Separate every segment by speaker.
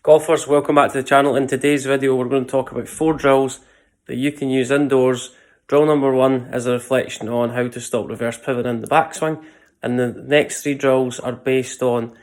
Speaker 1: Golfers, welcome back to the channel. In today's video we're going to talk about 4 drills that you can use indoors. Drill number 1 is a reflection on how to stop reverse pivot in the backswing, and the next 3 drills are based on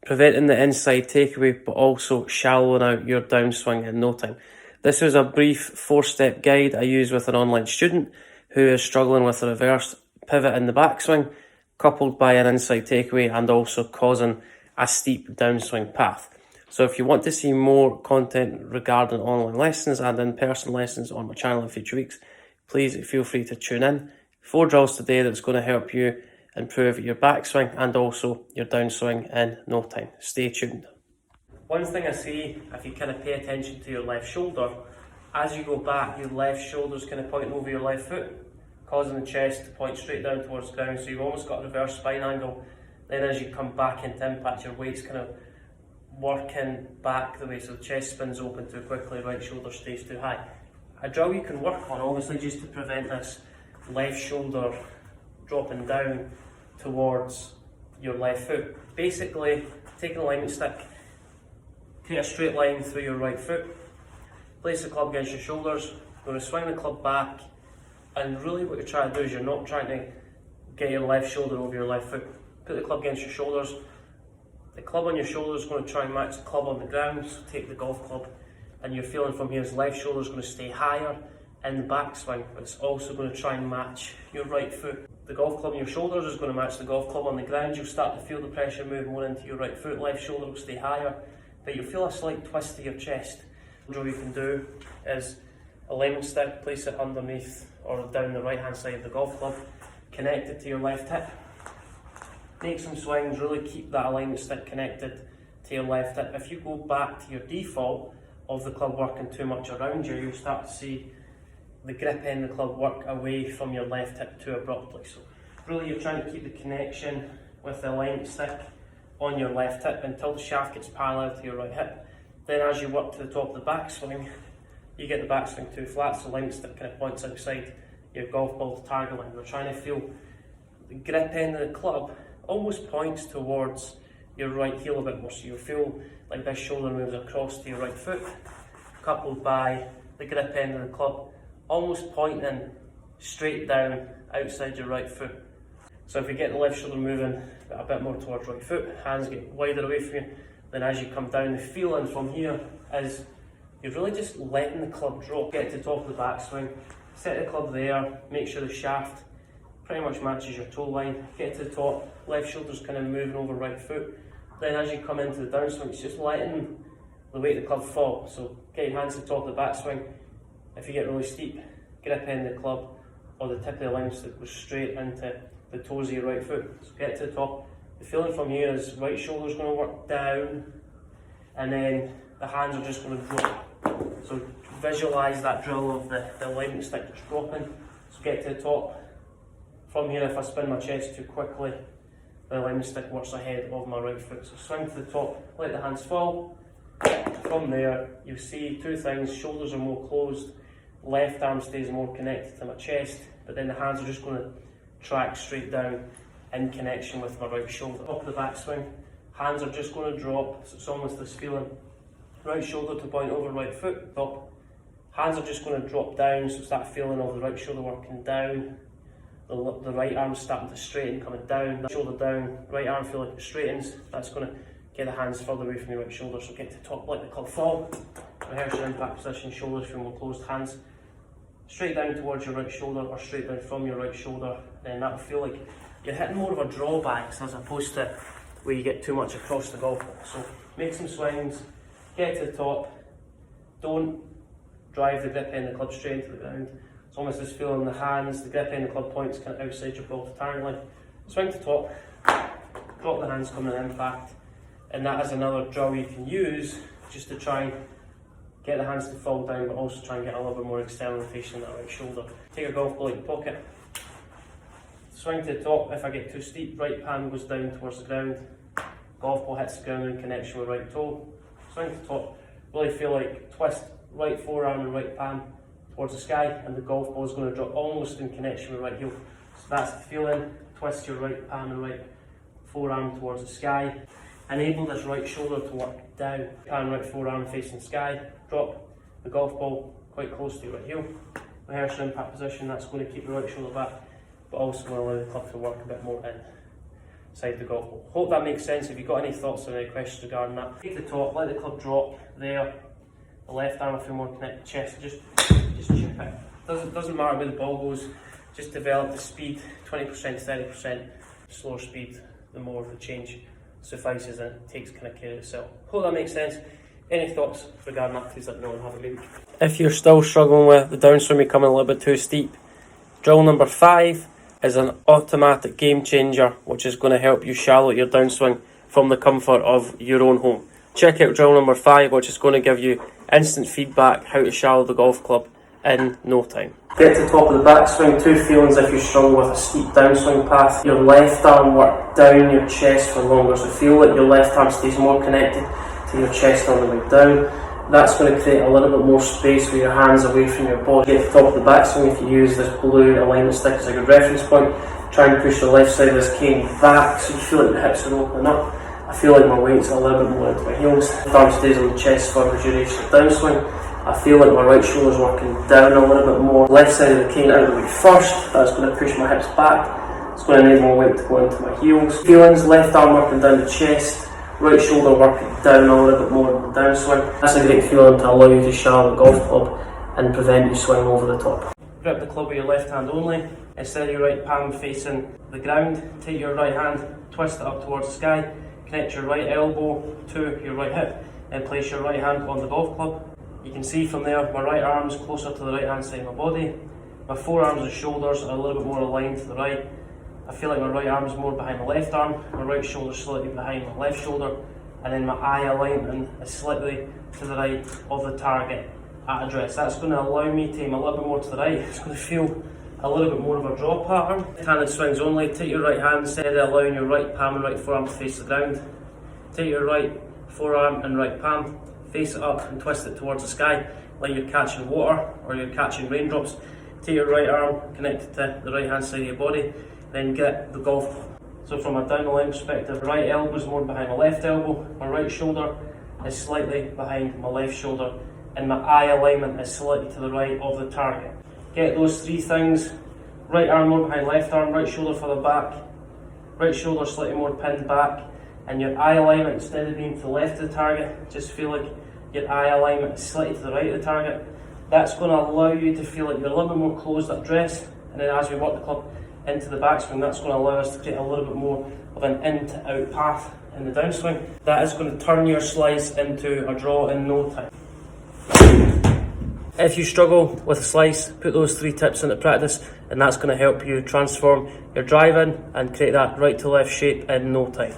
Speaker 1: preventing the inside takeaway but also shallowing out your downswing in no time. This is a brief 4-step guide I use with an online student who is struggling with a reverse pivot in the backswing coupled by an inside takeaway and also causing a steep downswing path. So if you want to see more content regarding online lessons and in-person lessons on my channel in future weeks, please feel free to tune in. 4 drills today that's going to help you improve your backswing and also your downswing in no time. Stay tuned. One thing I see, if you kind of pay attention to your left shoulder, as you go back, your left shoulder's kind of pointing over your left foot, causing the chest to point straight down towards the ground. So you've almost got a reverse spine angle. Then as you come back into impact, your weight's kind of working back the way, so the chest spins open too quickly, right shoulder stays too high. A drill you can work on, obviously, just to prevent this left shoulder dropping down towards your left foot. Basically, take an alignment stick, create a straight line through your right foot, place the club against your shoulders, you're going to swing the club back, and really what you're trying to do is you're not trying to get your left shoulder over your left foot. Put the club against your shoulders. The club on your shoulder is going to try and match the club on the ground, so take the golf club, and you're feeling from here, his left shoulder is going to stay higher in the backswing, but it's also going to try and match your right foot. The golf club on your shoulders is going to match the golf club on the ground. You'll start to feel the pressure move more into your right foot, left shoulder will stay higher, but you'll feel a slight twist to your chest. The drill you can do is alignment stick, place it underneath or down the right hand side of the golf club, connect it to your left hip. Make some swings, really keep that alignment stick connected to your left hip. If you go back to your default of the club working too much around you, you'll start to see the grip end of the club work away from your left hip too abruptly. So really you're trying to keep the connection with the alignment stick on your left hip until the shaft gets parallel to your right hip. Then as you work to the top of the backswing, you get the backswing too flat, so the alignment stick kind of points outside your golf ball to target line. We're trying to feel the grip end of the club almost points towards your right heel a bit more, so you'll feel like this shoulder moves across to your right foot, coupled by the grip end of the club almost pointing straight down outside your right foot. So if you get the left shoulder moving a bit more towards right foot, hands get wider away from you, then as you come down, the feeling from here is you're really just letting the club drop. Get to the top of the backswing, set the club there, make sure the shaft pretty much matches your toe line, get to the top, left shoulder's kind of moving over right foot. Then as you come into the downswing, it's just letting the weight of the club fall. So get your hands to the top of the backswing. If you get really steep, grip end of the club or the tip of the alignment stick goes straight into the toes of your right foot. So get to the top. The feeling from here is right shoulder's going to work down and then the hands are just going to drop. So visualise that drill of the alignment stick just dropping. So get to the top. From here, if I spin my chest too quickly, the alignment stick works ahead of my right foot. So swing to the top, let the hands fall. From there, you see 2 things. Shoulders are more closed, left arm stays more connected to my chest, but then the hands are just going to track straight down in connection with my right shoulder. Up the backswing, hands are just going to drop, so it's almost this feeling. Right shoulder to point over right foot, top. Hands are just going to drop down, so it's that feeling of the right shoulder working down. The right arm starting to straighten, coming down, shoulder down, right arm feel like it straightens. That's going to get the hands further away from your right shoulder. So get to the top, let the club fall. Rehearse your impact position, shoulders feel more closed, hands straight down towards your right shoulder or straight down from your right shoulder. Then that'll feel like you're hitting more of a drawbacks as opposed to where you get too much across the golf ball. So make some swings, get to the top, don't drive the grip end of the club straight into the ground. It's almost this feeling in the hands, the grip end of the club points kind of outside your ball to target line. Swing to top, drop the hands coming in impact, and that is another drill you can use just to try and get the hands to fall down, but also try and get a little bit more external rotation in that right shoulder. Take a golf ball out of your pocket, swing to the top. If I get too steep, right palm goes down towards the ground, golf ball hits the ground in connection with right toe. Swing to the top, really feel like twist right forearm and right palm towards the sky, and the golf ball is going to drop almost in connection with right heel. So that's the feeling. Twist your right palm and right forearm towards the sky. Enable this right shoulder to work down, pan right forearm facing sky, drop the golf ball quite close to your right heel. Rehearse impact position, that's going to keep the right shoulder back, but also going to allow the club to work a bit more inside the golf ball. Hope that makes sense. If you've got any thoughts or any questions regarding that, take the top, let the club drop there. The left arm, I feel more connected to chest, just chip it. Doesn't matter where the ball goes, just develop the speed, 20%, 30%, slower speed, the more the change suffices and it takes kind of care of itself. Hope that makes sense. Any thoughts regarding that, please let me know and have a good week. If you're still struggling with the downswing becoming a little bit too steep, drill number 5 is an automatic game changer which is going to help you shallow your downswing from the comfort of your own home. Check out drill number 5, which is going to give you instant feedback how to shallow the golf club in no time. Get to the top of the backswing, 2 feelings if you struggle with a steep downswing path. Your left arm work down your chest for longer, so feel like your left arm stays more connected to your chest on the way down. That's going to create a little bit more space with your hands away from your body. Get to the top of the backswing, if you use this blue alignment stick as a good reference point, try and push the left side of this cane back so you feel like the hips are opening up. I feel like my weight's a little bit more into my heels. Left arm stays on the chest for the duration of downswing. I feel like my right shoulder's working down a little bit more. Left side of the cane out of the way first. That's going to push my hips back. It's going to enable my weight to go into my heels. Feelings, left arm working down the chest. Right shoulder working down a little bit more in the downswing. That's a great feeling to allow you to shallow the golf club and prevent you swinging over the top. Grip the club with your left hand only. Instead of your right palm facing the ground, take your right hand, twist it up towards the sky, connect your right elbow to your right hip, and place your right hand on the golf club. You can see from there, my right arm is closer to the right hand side of my body. My forearms and shoulders are a little bit more aligned to the right. I feel like my right arm is more behind my left arm, my right shoulder is slightly behind my left shoulder, and then my eye alignment is slightly to the right of the target at address. That's going to allow me to aim a little bit more to the right. It's going to feel a little bit more of a draw pattern. Left-handed swings only. Take your right hand, instead of allowing your right palm and right forearm to face the ground, take your right forearm and right palm, face it up and twist it towards the sky like you're catching water or you're catching raindrops. Take your right arm, connect it to the right hand side of your body, then get the golf club. So from a down the line perspective, right elbow is more behind my left elbow, my right shoulder is slightly behind my left shoulder, and my eye alignment is slightly to the right of the target. Get those 3 things: right arm more behind left arm, right shoulder further back, right shoulder slightly more pinned back, and your eye alignment, instead of being to the left of the target, just feel like your eye alignment is slightly to the right of the target. That's going to allow you to feel like you're a little bit more closed at address, and then as we work the club into the backswing, that's going to allow us to create a little bit more of an in to out path in the downswing. That is going to turn your slice into a draw in no time. If you struggle with a slice, put those 3 tips into practice, and that's going to help you transform your drive in and create that right to left shape in no time.